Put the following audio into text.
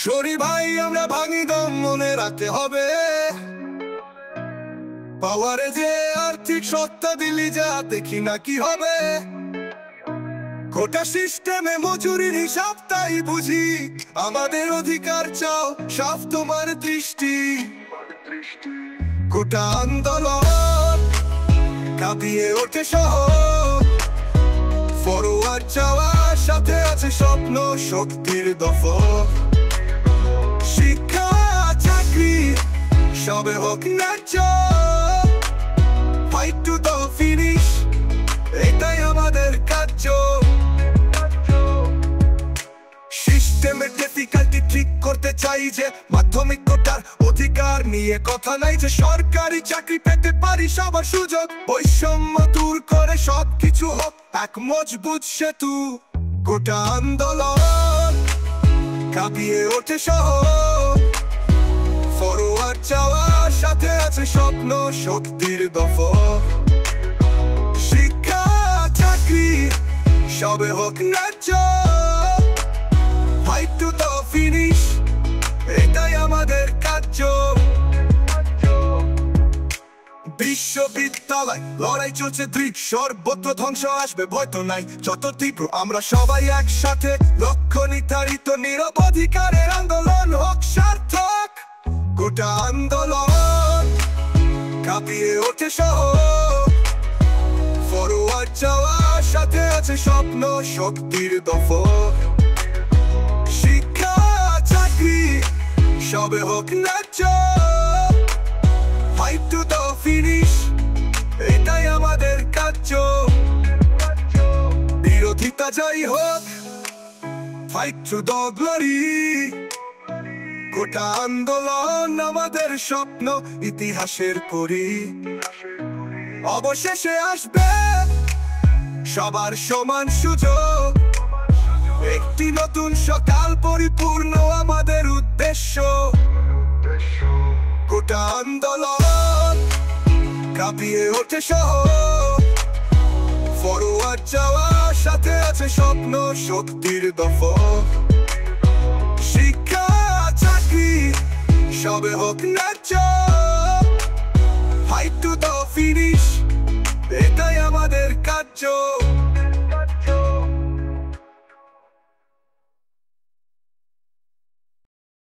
Sorry ভাই, আমরা ভাঙি দম, মনে রাখতে হবে পাওয়ারে যে আর্থিক সত্তা দিলি যা দেখি না কি হবে। গোটা সিস্টেমে মজুরির হিসাব তাই বুঝি, আমাদের অধিকার চাও সাফ তোমার দৃষ্টি। গোটা আন্দোলন কাঁপিয়ে ওঠে শহর, ফরওয়ার্ড যাওয়ার সাথে আছে স্বপ্ন শক্তির দফতর। শিক্ষা চাকরি সবে হোক ন্যায্য, ফাইট টু দ্য ফিনিশ, এটাই আমাদের কার্য। সিস্টেমের ডিফিকাল্টি ঠিক করতে চাই যে মাধ্যমিক কোটার অধিকার নিয়ে কথা নাই, যে সরকারি চাকরি পেতে পারি সবার সুযোগ। বৈষম্য দূর করে সবকিছু হোক এক মজবুত সেতু। গোটা আন্দোলন কাঁপিয়ে ওঠে শহর, ফরওয়ার্ড যাওয়ার সাথে আছে স্বপ্ন শক্তির দফতর। শিক্ষা চাকরি সবে হোক ন্যায্য, ফাইট টু দ্য ফিনিশ, এটাই আমাদের কার্য। বিশ্ববিদ্যালয় লড়াই চলছে দৃঢ়, সর্বত্র ধ্বংস আসবে ভয় তো নাই যত তীব্র। আমরা সবাই একসাথে, লক্ষ্য নির্ধারিত, নীরব অধিকারের আন্দোলন হোক সার্থক। গোটা আন্দোলন কাঁপিয়ে ওঠে শহর, ফরওয়ার্ড যাওয়ার সাথে আছে স্বপ্ন শক্তির দফতর। শিক্ষা চাকরি সবে হোক ন্যায্য, ফাইট টু দ্য ফিনিশ, এটাই আমাদের কার্য। বিরোধিতা যাই হোক, ফাইট টু দ্য গ্লোরি। গোটা আন্দোলন আমাদের স্বপ্ন ইতিহাসের করি। অবশেষে আসবে সবার সমান সুযোগ, একটি নতুন সকাল পরিপূর্ণ আমাদের উদ্দেশ্য। গোটা আন্দোলন কাঁপিয়ে ওঠে শহর, ফরওয়ার্ড যাওয়ার সাথে আছে স্বপ্ন শক্তির দফতর। শিক্ষা চাকরি সবে হোক ন্যায্য, ফাইট টু দ্য ফিনিশ, এটাই আমাদের কার্য।